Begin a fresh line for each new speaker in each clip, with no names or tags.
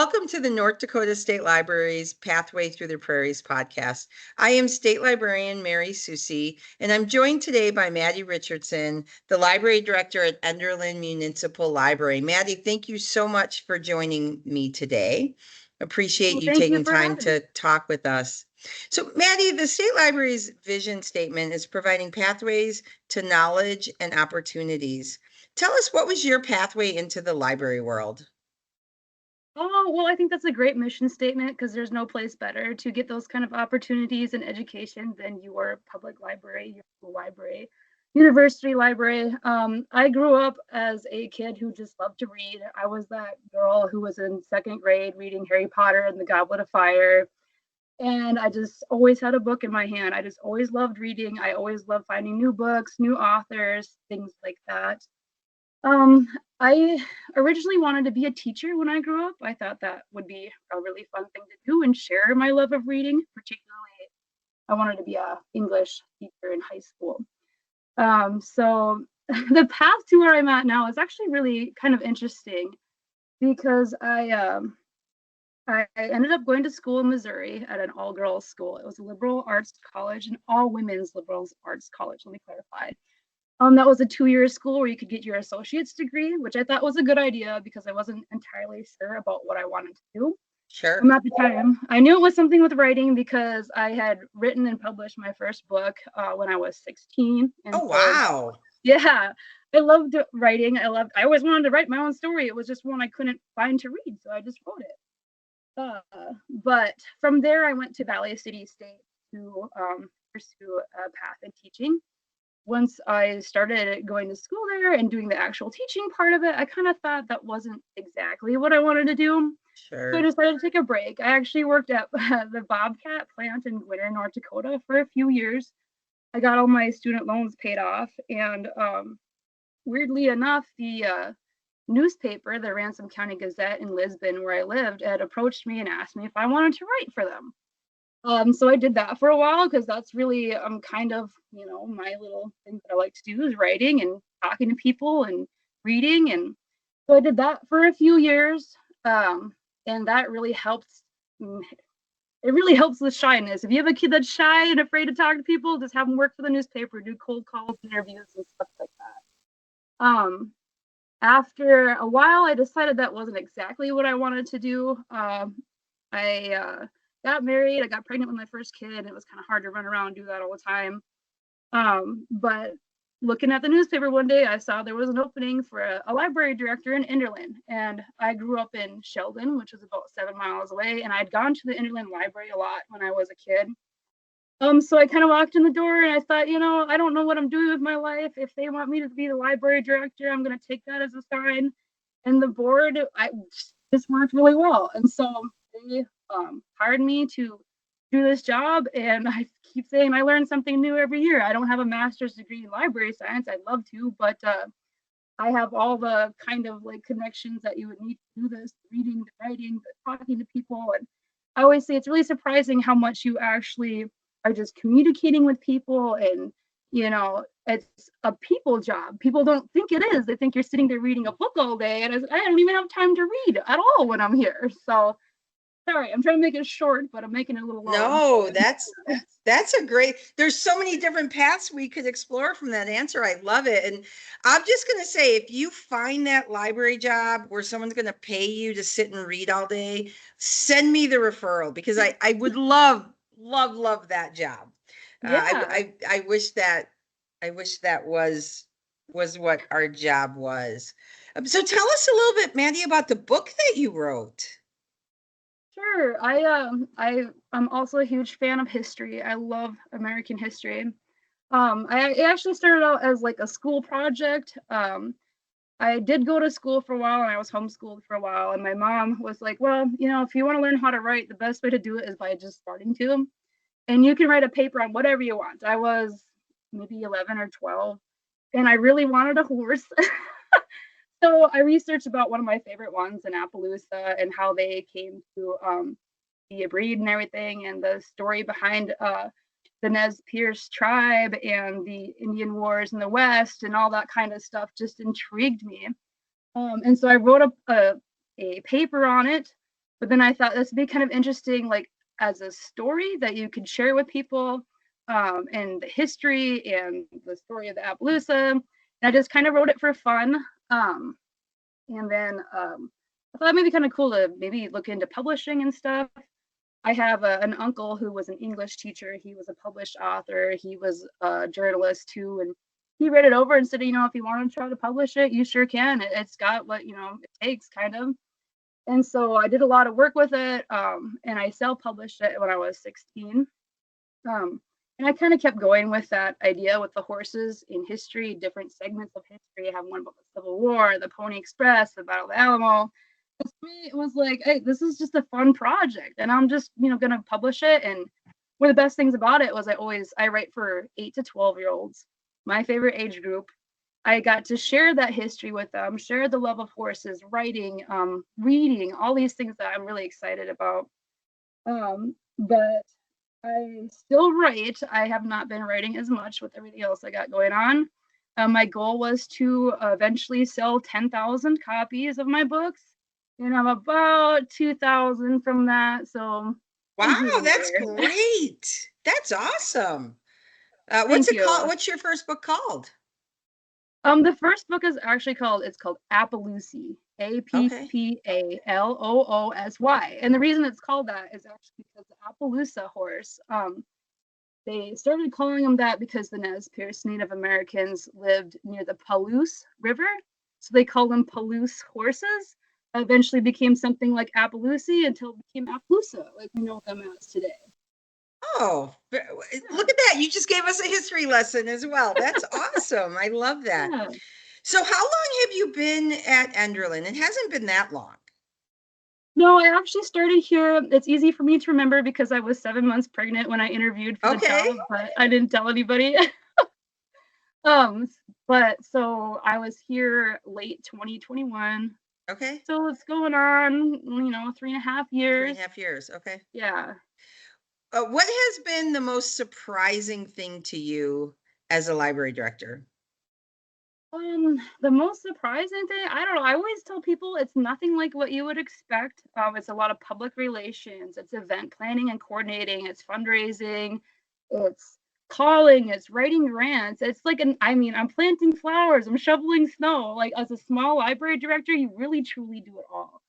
Welcome to the North Dakota State Library's Pathways Through the Prairies podcast. I am State Librarian Mary Soucie, and I'm joined today by Mattie Richardson, the Library Director at Enderlin Municipal Library. Mattie, thank you so much for joining me today. Appreciate you taking time to talk with us. So, Mattie, the State Library's vision statement is providing pathways to knowledge and opportunities. Tell us, what was your pathway into the library world?
Oh, well, I think that's a great mission statement because there's no place better to get those kind of opportunities and education than your public library, your school library, university library. I grew up as a kid who just loved to read. I was that girl who was in second grade reading Harry Potter and the Goblet of Fire. And I just always had a book in my hand. I just always loved reading. I always loved finding new books, new authors, things like that. I originally wanted to be a teacher when I grew up. I thought that would be a really fun thing to do and share my love of reading. Particularly, I wanted to be an English teacher in high school. So the path to where I'm at now is actually really kind of interesting because I ended up going to school in Missouri at an all-girls school. It was a liberal arts college, an all-women's liberal arts college, let me clarify. That was a 2-year school where you could get your associate's degree, which I thought was a good idea because I wasn't entirely sure about what I wanted to do.
Sure.
At the time, I knew it was something with writing because I had written and published my first book when I was 16.
And wow.
Yeah, I loved writing. I always wanted to write my own story. It was just one I couldn't find to read, so I just wrote it. But from there, I went to Valley City State to pursue a path in teaching. Once I started going to school there and doing the actual teaching part of it, I kind of thought that wasn't exactly what I wanted to do.
Sure.
So I decided to take a break. I actually worked at the Bobcat plant in Winter, North Dakota for a few years. I got all my student loans paid off. And weirdly enough, the newspaper, the Ransom County Gazette in Lisbon, where I lived, had approached me and asked me if I wanted to write for them. So I did that for a while because that's really kind of, my little thing that I like to do is writing and talking to people and reading. And so I did that for a few years. And that really helps. It really helps with shyness. If you have a kid that's shy and afraid to talk to people, just have them work for the newspaper, do cold calls, interviews, and stuff like that. After a while, I decided that wasn't exactly what I wanted to do. I got married. I got pregnant with my first kid. It was kind of hard to run around and do that all the time. But looking at the newspaper one day, I saw there was an opening for a library director in Enderlin. And I grew up in Sheldon, which was about 7 miles away. And I'd gone to the Enderlin Library a lot when I was a kid. So I kind of walked in the door and I thought, I don't know what I'm doing with my life. If they want me to be the library director, I'm going to take that as a sign. And the board, this worked really well. And so they hired me to do this job, and I keep saying I learn something new every year. I don't have a master's degree in library science. I'd love to, but I have all the kind of like connections that you would need to do this: reading, the writing, the talking to people. And I always say it's really surprising how much you actually are just communicating with people, and it's a people job. People don't think it is. They think you're sitting there reading a book all day, and I don't even have time to read at all when I'm here. So sorry, I'm trying to make it short, but I'm making it a little long.
No, that's a great, there's so many different paths we could explore from that answer. I love it. And I'm just going to say, if you find that library job where someone's going to pay you to sit and read all day, send me the referral, because I would love that job.
Yeah.
I wish that was what our job was. So tell us a little bit, Mattie, about the book that you wrote.
Sure. I'm also a huge fan of history. I love American history. It actually started out as like a school project. I did go to school for a while, and I was homeschooled for a while. And my mom was like, well, if you want to learn how to write, the best way to do it is by just starting to. And you can write a paper on whatever you want. I was maybe 11 or 12, and I really wanted a horse. So I researched about one of my favorite ones in Appaloosa and how they came to be a breed and everything, and the story behind the Nez Perce tribe and the Indian Wars in the West and all that kind of stuff just intrigued me. And so I wrote a paper on it. But then I thought this would be kind of interesting, like as a story that you could share with people, and the history and the story of the Appaloosa. And I just kind of wrote it for fun. And then I thought it might be kind of cool to maybe look into publishing and stuff. I have an uncle who was an English teacher. He was a published author. He was a journalist too. And he read it over and said, if you want to try to publish it, you sure can. It's got what, it takes kind of. And so I did a lot of work with it. And I self-published it when I was 16. And I kind of kept going with that idea with the horses in history, different segments of history. I have one about the Civil War, the Pony Express, the Battle of the Alamo. To me, it was like, hey, this is just a fun project, and I'm just, gonna publish it. And one of the best things about it was I write for 8 to 12-year-olds, my favorite age group. I got to share that history with them, share the love of horses, writing, reading, all these things that I'm really excited about. But I still write. I have not been writing as much with everything else I got going on. My goal was to eventually sell 10,000 copies of my books, and I'm about 2,000 from that. So
wow, that's great. That's awesome. What's your first book called?
The first book is actually called Appaloosy, Appaloosy. And the reason it's called that is actually because the Appaloosa horse, they started calling them that because the Nez Perce Native Americans lived near the Palouse River. So they called them Palouse horses. Eventually became something like Appaloosy until it became Appaloosa, like we know them as today.
Oh, look at that. You just gave us a history lesson as well. That's awesome. I love that. Yeah. So how long have you been at Enderlin? It hasn't been that long.
No, I actually started here. It's easy for me to remember because I was 7 months pregnant when I interviewed for the job, but I didn't tell anybody. But so I was here late 2021.
Okay.
So it's going on, 3.5 years.
3.5 years. Okay.
Yeah.
What has been the most surprising thing to you as a library director?
The most surprising thing, I don't know. I always tell people it's nothing like what you would expect. It's a lot of public relations, it's event planning and coordinating, it's fundraising, it's calling, it's writing grants. It's like I'm planting flowers, I'm shoveling snow. Like as a small library director, you really truly do it all.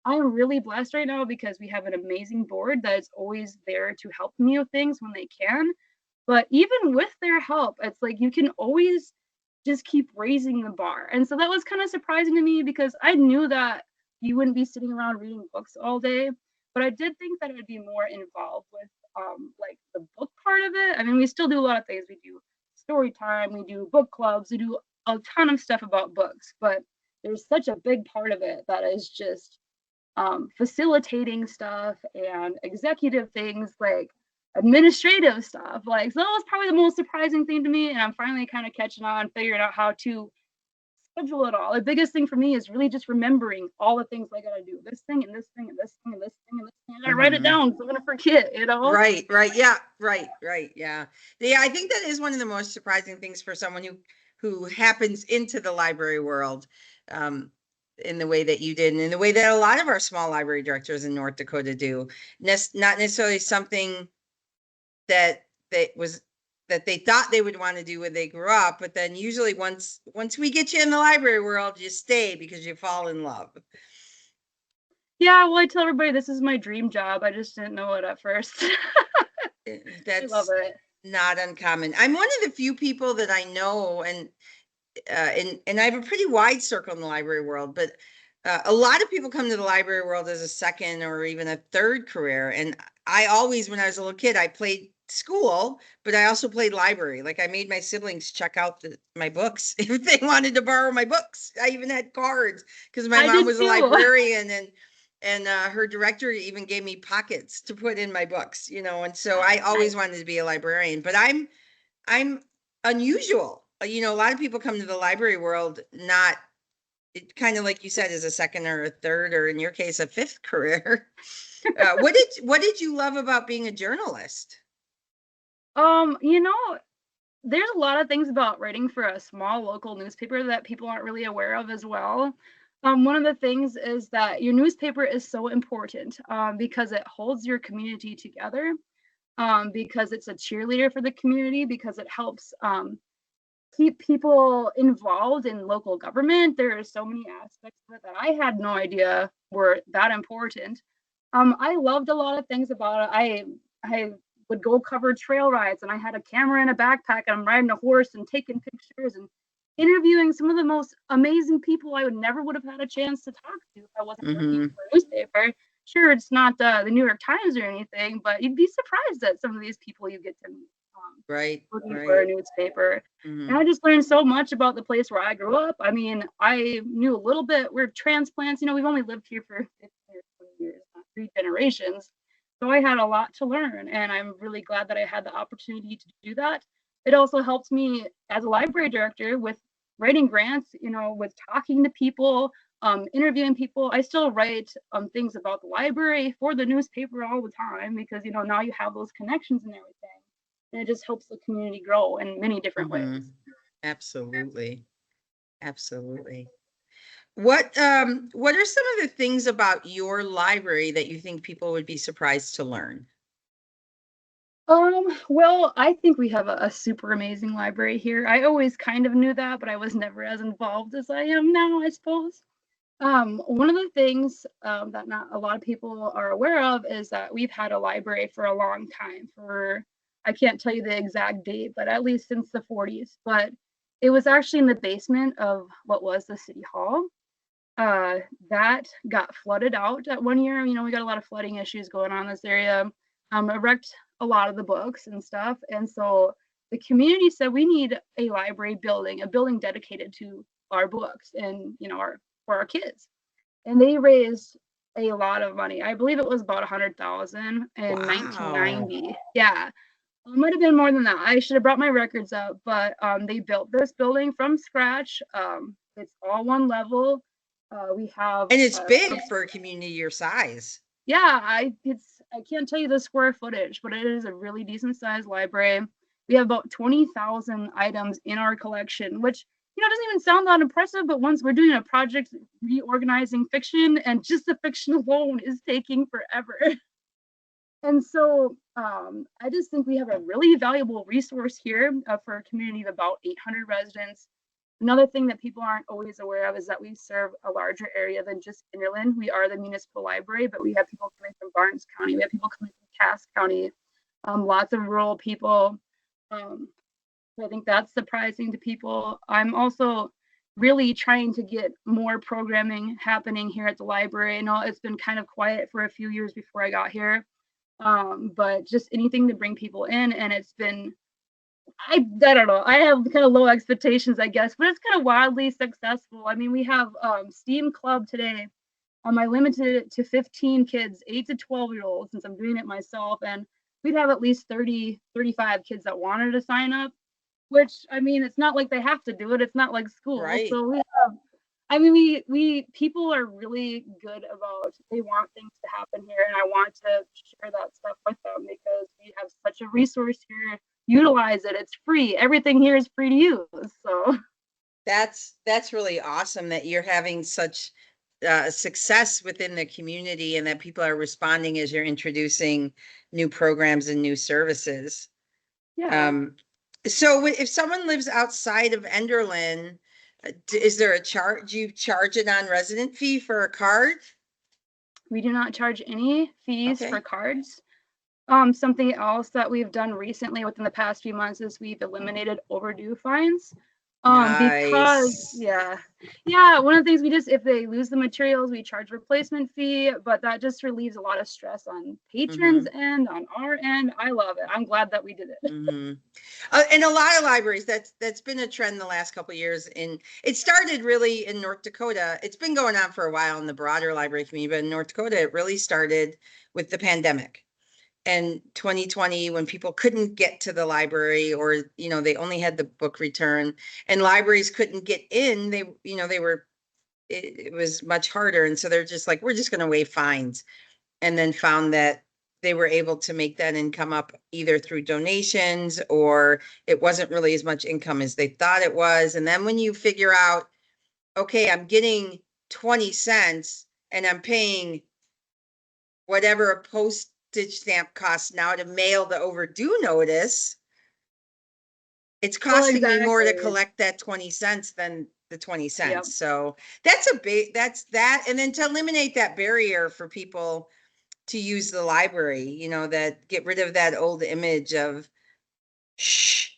I am really blessed right now because we have an amazing board that is always there to help me with things when they can. But even with their help, it's like you can always just keep raising the bar. And so that was kind of surprising to me because I knew that you wouldn't be sitting around reading books all day. But I did think that it would be more involved with like the book part of it. I mean, we still do a lot of things. We do story time, we do book clubs, we do a ton of stuff about books. But there's such a big part of it that is just facilitating stuff and executive things, like administrative stuff. Like, so that was probably the most surprising thing to me, and I'm finally kind of catching on, figuring out how to schedule it all. The biggest thing for me is really just remembering all the things I gotta do, this thing and this thing and this thing and this thing and this thing. I gotta write it down so I'm gonna forget,
Right, yeah, right, yeah. I think that is one of the most surprising things for someone who happens into the library world, in the way that you did, and in the way that a lot of our small library directors in North Dakota do. Not necessarily something that they thought they would want to do when they grew up, but then usually once we get you in the library world, you stay because you fall in love.
Yeah, well, I tell everybody this is my dream job. I just didn't know it at first.
That's
I love it.
Not uncommon. I'm one of the few people that I know, and I have a pretty wide circle in the library world, but a lot of people come to the library world as a second or even a third career. And I always, when I was a little kid, I played school, but I also played library. Like I made my siblings check out my books if they wanted to borrow my books. I even had cards because my mom was a librarian, and her director even gave me pockets to put in my books, and so I always wanted to be a librarian. But I'm unusual. A lot of people come to the library world, not kind of like you said, as a second or a third, or in your case, a fifth career. What did you love about being a journalist?
There's a lot of things about writing for a small local newspaper that people aren't really aware of as well. One of the things is that your newspaper is so important because it holds your community together, because it's a cheerleader for the community, because it helps keep people involved in local government. There are so many aspects of it that I had no idea were that important. I loved a lot of things about it. I would go cover trail rides, and I had a camera in a backpack, and I'm riding a horse and taking pictures and interviewing some of the most amazing people I would have had a chance to talk to if I wasn't working
Mm-hmm.
for a newspaper. Sure, it's not the New York Times or anything, but you'd be surprised at some of these people you get to meet
Right,
working for
right.
a newspaper.
Mm-hmm.
And I just learned so much about the place where I grew up. I mean, I knew a little bit. We're transplants. We've only lived here for 15 or 20 years, not 3 generations. So I had a lot to learn, and I'm really glad that I had the opportunity to do that. It also helped me as a library director with writing grants, with talking to people, interviewing people. I still write things about the library for the newspaper all the time because, now you have those connections and everything. And it just helps the community grow in many different
Mm-hmm.
ways.
Absolutely. Absolutely. What are some of the things about your library that you think people would be surprised to learn?
Well, I think we have a super amazing library here. I always kind of knew that, but I was never as involved as I am now, I suppose. One of the things that not a lot of people are aware of is that we've had a library for a long time, I can't tell you the exact date, but at least since the 40s. But it was actually in the basement of what was the city hall. That got flooded out at one year. We got a lot of flooding issues going on in this area. It wrecked a lot of the books and stuff. And so the community said we need a library building, a building dedicated to our books and for our kids. And they raised a lot of money. I believe it was about 100,000 in
Wow.
1990. Yeah, it might have been more than that. I should have brought my records up, but they built this building from scratch. It's all one level. We have
And it's big for a community your size.
yeah, I can't tell you the square footage, but it is a really decent sized library. We have about 20,000 items in our collection, which doesn't even sound that impressive, but once we're doing a project reorganizing fiction, and just the fiction alone is taking forever. And so I just think we have a really valuable resource here for a community of about 800 residents. Another thing that people aren't always aware of is that we serve a larger area than just Enderlin. We are the municipal library, but we have people coming from Barnes County. We have people coming from Cass County, lots of rural people. So I think that's surprising to people. I'm also really trying to get more programming happening here at the library. I know it's been kind of quiet for a few years before I got here, but just anything to bring people in. And it's been, I don't know, I have kind of low expectations, I guess, but it's kind of wildly successful. I mean, we have STEAM Club today. I limited it to 15 kids, 8 to 12-year-olds, since I'm doing it myself. And we'd have at least 30, 35 kids that wanted to sign up, which, I mean, it's not like they have to do it. It's not like school.
Right.
So we have, I mean, we people are really good about, they want things to happen here, and I want to share that stuff with them because we have such a resource here. Utilize it. It's free. Everything here is free to use. So
That's really awesome that you're having such success within the community and that people are responding as you're introducing new programs and new services.
yeah,
Um, so if someone lives outside of Enderlin, is there a charge? Do you charge it on resident fee for a card?
we do not charge any fees for
Okay.
cards. Something else that we've done recently within the past few months is we've eliminated overdue fines. Because
Nice.
yeah, one of the things we just, if they lose the materials, we charge replacement fee, but that just relieves a lot of stress on patrons'
Mm-hmm.
end, on our end. I love it. I'm glad that we did it.
Mm-hmm. And a lot of libraries, that's been a trend the last couple of years. And it started really in North Dakota. It's been going on for a while in the broader library community, but in North Dakota, it really started with the pandemic. And 2020, when people couldn't get to the library, or they only had the book return, and libraries couldn't get in, they were, it was much harder. And so they're just like, we're just going to waive fines. And then found that they were able to make that income up either through donations, or it wasn't really as much income as they thought it was. And then when you figure out, okay, I'm getting 20 cents and I'm paying whatever a postage stamp costs now to mail the overdue notice, it's
Well,
costing me more to
exactly.
collect that 20 cents than the 20
Yep.
cents. So that's that's that. And then to eliminate that barrier for people to use the library, that get rid of that old image of shh,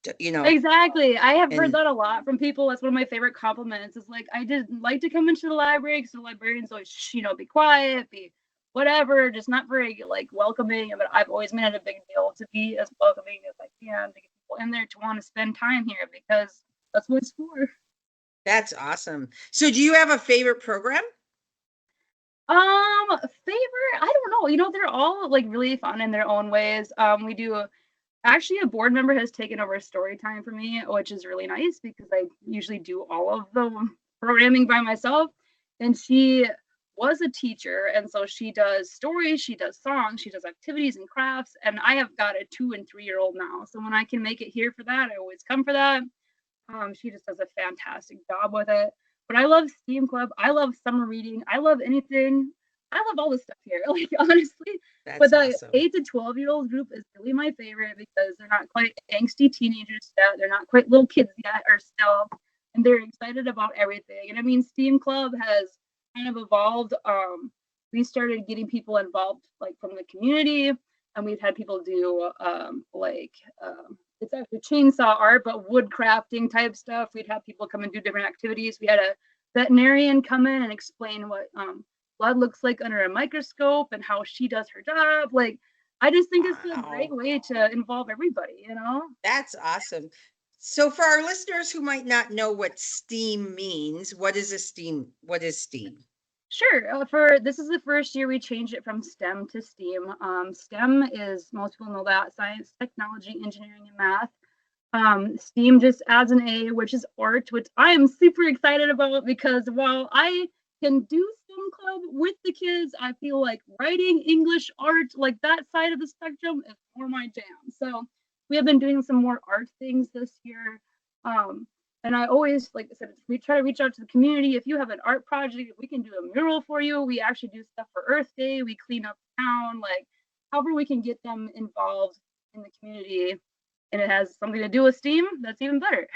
Exactly. I have heard
and
that a lot from people. That's one of my favorite compliments. Is like, I didn't like to come into the library because the librarians always, be quiet, be whatever, just not very like welcoming. But I've always made it a big deal to be as welcoming as I can, to get people in there to want to spend time here, because that's what it's for.
that's awesome. So do you have a favorite program?
Favorite? I don't know. They're all like really fun in their own ways. We do Actually, a board member has taken over story time for me, which is really nice because I usually do all of the programming by myself. And she was a teacher, and so she does stories, she does songs, she does activities and crafts. And I have got a 2 and 3-year-old now, so when I can make it here for that, I always come for that. She just does a fantastic job with it. But I love STEAM Club. I love summer reading. I love anything. I love all this stuff here, like honestly. But
That's
the
awesome.
8 to 12-year-old group is really my favorite because they're not quite angsty teenagers yet. They're not quite little kids yet, or still, and they're excited about everything. And I mean, STEAM Club has kind of evolved. We started getting people involved like from the community, and we've had people do it's actually chainsaw art, but wood crafting type stuff. We'd have people come and do different activities. We had a veterinarian come in and explain what blood looks like under a microscope and how she does her job. Like, I just think it's a great way to involve everybody,
That's awesome. So for our listeners who might not know what STEAM means, what is STEAM?
Sure. This is the first year we changed it from STEM to STEAM. STEM is, most people know that, science, technology, engineering, and math. STEAM just adds an A, which is art, which I am super excited about because while I can do STEM club with the kids, I feel like writing, English, art, like that side of the spectrum is more my jam. So we have been doing some more art things this year. And I always, like I said, we try to reach out to the community. If you have an art project, we can do a mural for you. We actually do stuff for Earth Day. We clean up town, like however we can get them involved in the community, and it has something to do with STEAM, that's even better.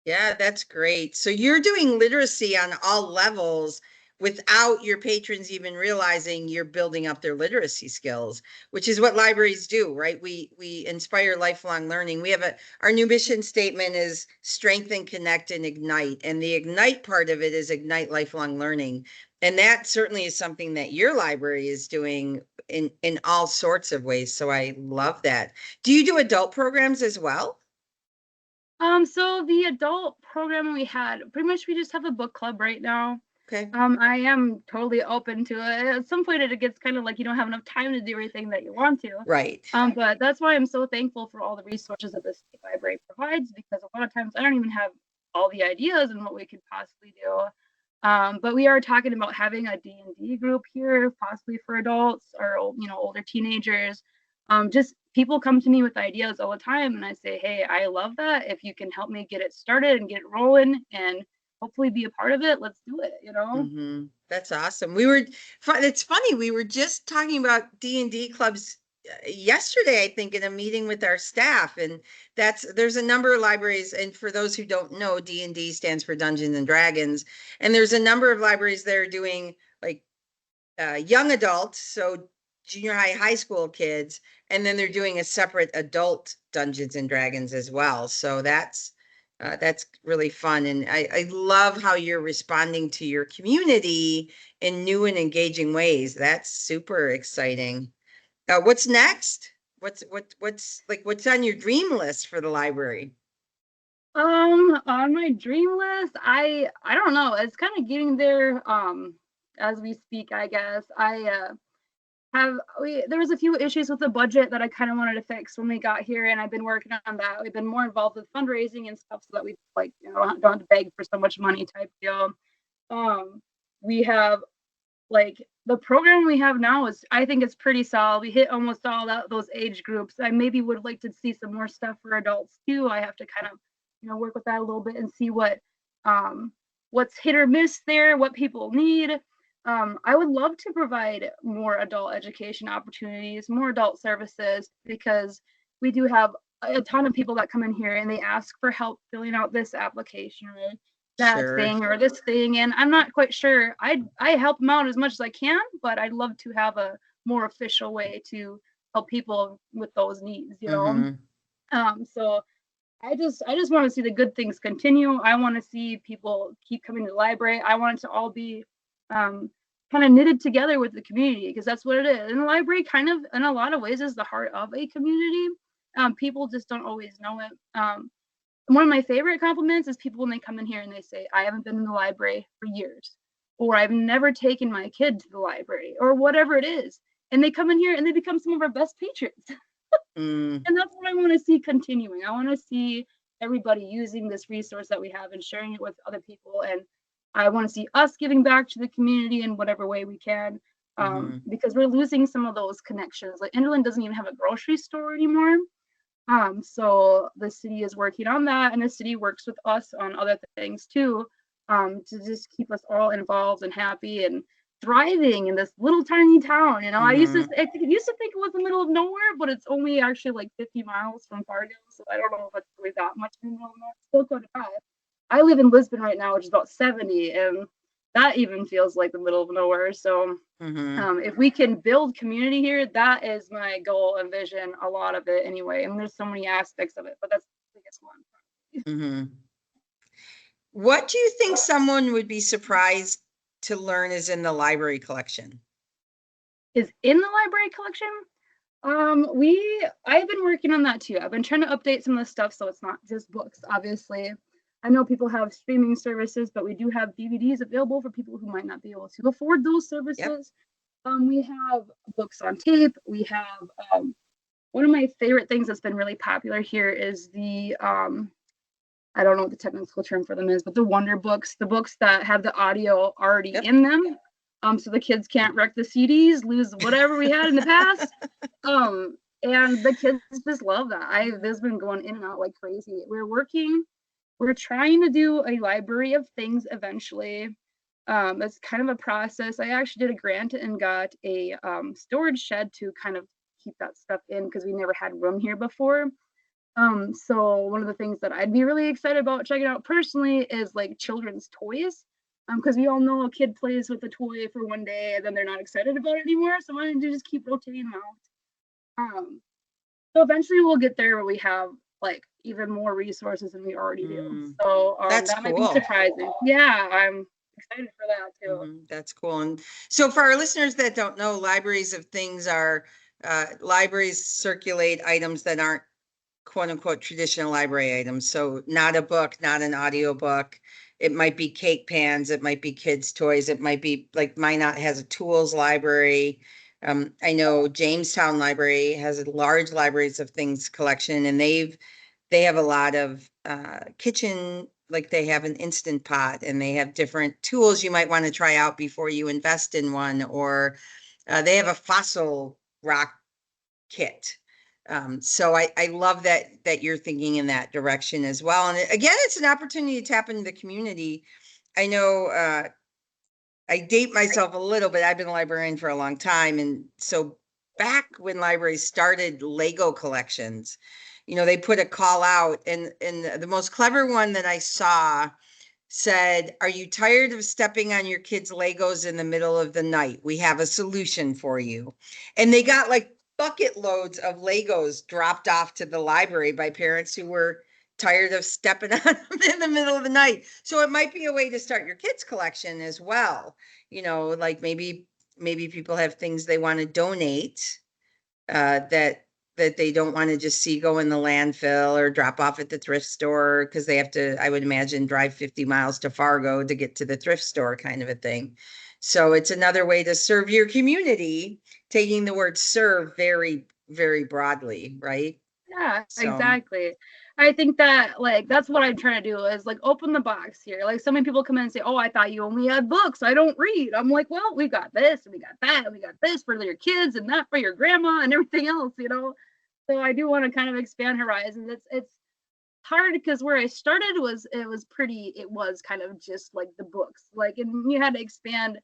Yeah, that's great. So you're doing literacy on all levels without your patrons even realizing you're building up their literacy skills, which is what libraries do, right? We inspire lifelong learning. Our new mission statement is strengthen, connect, and ignite. And the ignite part of it is ignite lifelong learning. And that certainly is something that your library is doing in all sorts of ways. So I love that. Do you do adult programs as well?
So the adult program we had, pretty much we just have a book club right now.
Okay.
I am totally open to it. At some point it gets kind of like you don't have enough time to do everything that you want to.
Right.
But that's why I'm so thankful for all the resources that the state library provides, because a lot of times I don't even have all the ideas and what we could possibly do. But we are talking about having a D&D group here, possibly for adults or older teenagers. Just people come to me with ideas all the time, and I say, hey, I love that. If you can help me get it started and get it rolling and hopefully be a part of it, let's do it,
Mm-hmm. That's awesome. It's funny, we were just talking about D&D clubs yesterday, I think, in a meeting with our staff, and there's a number of libraries, and for those who don't know, D&D stands for Dungeons and Dragons, and there's a number of libraries that are doing like young adults, so junior high school kids, and then they're doing a separate adult Dungeons and Dragons as well. So that's really fun. And I love how you're responding to your community in new and engaging ways. That's super exciting. What's next? What's on your dream list for the library?
On my dream list, I don't know. It's kind of getting there as we speak, I guess. There was a few issues with the budget that I kind of wanted to fix when we got here, and I've been working on that. We've been more involved with fundraising and stuff so that we don't have to beg for so much money type deal. We have like the program we have now is, I think it's pretty solid. We hit almost all those age groups. I maybe would like to see some more stuff for adults too. I have to kind of work with that a little bit and see what what's hit or miss there, what people need. I would love to provide more adult education opportunities, more adult services, because we do have a ton of people that come in here and they ask for help filling out this application or that
Sure.
thing or this thing. And I'm not quite sure. I help them out as much as I can, but I'd love to have a more official way to help people with those needs, you know? So I just want to see the good things continue. I want to see people keep coming to the library. I want it to all be kind of knitted together with the community, because that's what it is. And the library kind of, in a lot of ways, is the heart of a community. People just don't always know it. One of my favorite compliments is people when they come in here and they say, I haven't been in the library for years, or I've never taken my kid to the library, or whatever it is. And they come in here and they become some of our best patrons. And that's what I want to see continuing. I want to see everybody using this resource that we have and sharing it with other people. And I want to see us giving back to the community in whatever way we can, because we're losing some of those connections. Like Enderlin doesn't even have a grocery store anymore. So the city is working on that, and the city works with us on other things too, to just keep us all involved and happy and thriving in this little tiny town. You know, I used to think it was the middle of nowhere, but it's only actually like 50 miles from Fargo, so I don't know if it's really that much in the middle of nowhere. Still quite a drive. I live in Lisbon right now, which is about 70, and that even feels like the middle of nowhere. So if we can build community here, that is my goal and vision, a lot of it anyway. And there's so many aspects of it, but that's the biggest one.
What do you think someone would be surprised to learn is in the library collection?
Is in the library collection? I've been working on that too. I've been trying to update some of the stuff so it's not just books, obviously. I know people have streaming services, but we do have DVDs available for people who might not be able to afford those services. Yep. We have books on tape. We have one of my favorite things that's been really popular here is the I don't know what the technical term for them is, but the Wonder Books, the books that have the audio already in them. So the kids can't wreck the CDs, lose whatever we had in the past. And the kids just love that. This has been going in and out like crazy. We're trying to do a library of things eventually. It's kind of a process. I actually did a grant and got a storage shed to kind of keep that stuff in, because we never had room here before. So one of the things that I'd be really excited about checking out personally is like children's toys. Because we all know a kid plays with a toy for one day and then they're not excited about it anymore. So why don't you just keep rotating them out? So eventually we'll get there where we have like even more resources than we already do. So
that's
that might be surprising. Yeah, I'm excited for that too.
That's cool. And so for our listeners that don't know, libraries of things are libraries circulate items that aren't quote unquote traditional library items. So not a book, not an audio book. It might be cake pans. It might be kids' toys. It might be like Minot has a tools library. I know Jamestown Library has a large libraries of things collection, and they have a lot of kitchen, like they have an Instant Pot, and they have different tools you might want to try out before you invest in one, or they have a fossil rock kit. So I love that you're thinking in that direction as well. And again, it's an opportunity to tap into the community. I know I date myself a little bit. I've been a librarian for a long time. And so back when libraries started Lego collections, you know, they put a call out, and the most clever one that I saw said, are you tired of stepping on your kids' Legos in the middle of the night? We have a solution for you. And they got like bucket loads of Legos dropped off to the library by parents who were tired of stepping on them in the middle of the night. So it might be a way to start your kids' collection as well. You know, like maybe people have things they want to donate that they don't want to just see go in the landfill or drop off at the thrift store, because they have to, I would imagine, drive 50 miles to Fargo to get to the thrift store, kind of a thing. So it's another way to serve your community, taking the word serve very, very broadly, right?
Yeah, exactly. I think that like that's what I'm trying to do is like open the box here. Like so many people come in and say, oh, I thought you only had books. I don't read. I'm like, well, we got this and we got that and we got this for your kids and that for your grandma and everything else, you know. So I do want to kind of expand horizons. It's hard because where I started it was kind of just like the books, like, and you had to expand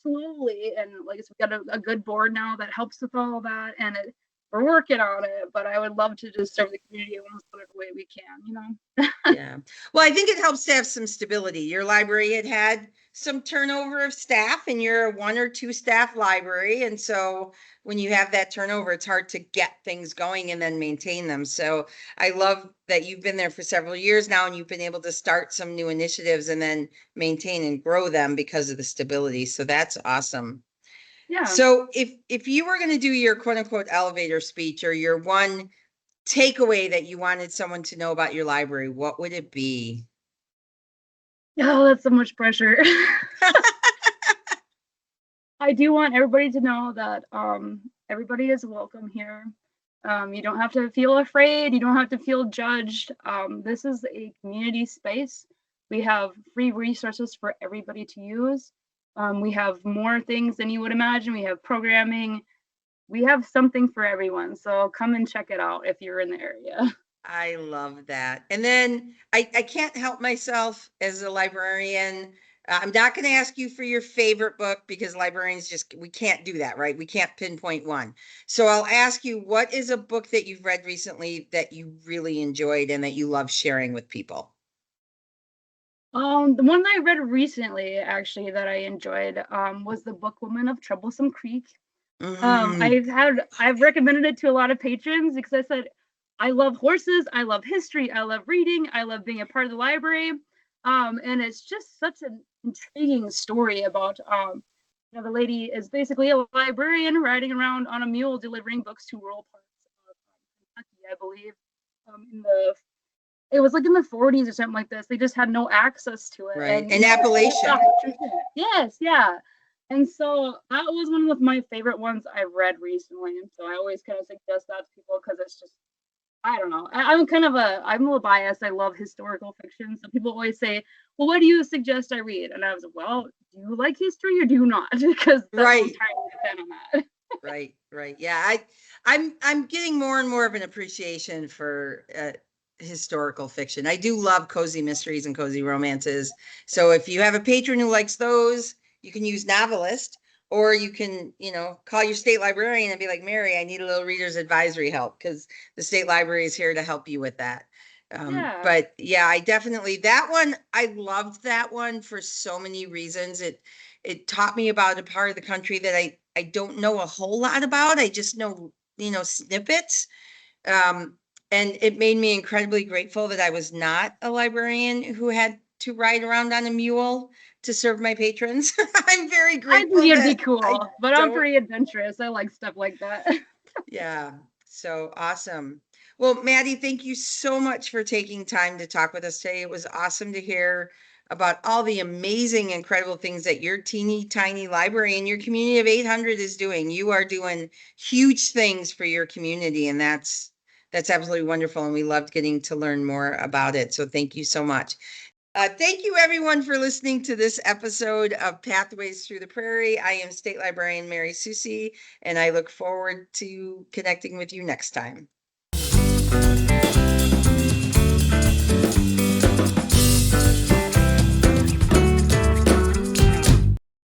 slowly, and like so we got a good board now that helps with all that, and we're working on it. But I would love to just serve the community in whatever way we can, you know.
Yeah. Well, I think it helps to have some stability. Your library had some turnover of staff, and you're a 1 or 2 staff library. And so when you have that turnover, it's hard to get things going and then maintain them. So I love that you've been there for several years now, and you've been able to start some new initiatives and then maintain and grow them because of the stability. So that's awesome.
Yeah.
So if you were going to do your quote unquote elevator speech, or your one takeaway that you wanted someone to know about your library, what would it be?
Oh, that's so much pressure. I do want everybody to know that everybody is welcome here. You don't have to feel afraid. You don't have to feel judged. This is a community space. We have free resources for everybody to use. We have more things than you would imagine. We have programming. We have something for everyone. So come and check it out if you're in the area.
I love that. And then I can't help myself as a librarian. I'm not going to ask you for your favorite book, because librarians we can't do that, right? We can't pinpoint one. So I'll ask you, what is a book that you've read recently that you really enjoyed and that you love sharing with people?
The one that I read recently, actually, that I enjoyed, was The Book Woman of Troublesome Creek. I've recommended it to a lot of patrons because I said, I love horses, I love history, I love reading, I love being a part of the library. And it's just such an intriguing story about, the lady is basically a librarian riding around on a mule delivering books to rural parts of Kentucky, I believe. It was like in the 40s or something like this. They just had no access to it.
Right.
And
In Appalachia.
Yes, yeah. And so that was one of my favorite ones I've read recently. And so I always kind of suggest that to people because it's just, I don't know. I'm a little biased. I love historical fiction. So people always say, well, what do you suggest I read? And I was like, well, do you like history or do you not? Because that's
right.
I'm trying to depend on that.
Right. Yeah. I'm getting more and more of an appreciation for historical fiction. I do love cozy mysteries and cozy romances. So if you have a patron who likes those, you can use novelist, or you can, call your state librarian and be like, Mary, I need a little reader's advisory help, because the state library is here to help you with that. But yeah, I loved that one for so many reasons. It taught me about a part of the country that I don't know a whole lot about. I just know, snippets. And it made me incredibly grateful that I was not a librarian who had to ride around on a mule to serve my patrons. I'm very grateful.
I think it'd be cool, but I'm pretty adventurous. I like stuff like that.
Yeah. So awesome. Well, Mattie, thank you so much for taking time to talk with us today. It was awesome to hear about all the amazing, incredible things that your teeny tiny library and your community of 800 is doing. You are doing huge things for your community, and that's absolutely wonderful. And we loved getting to learn more about it. So thank you so much. Thank you, everyone, for listening to this episode of Pathways Through the Prairie. I am State Librarian Mary Soucie, and I look forward to connecting with you next time.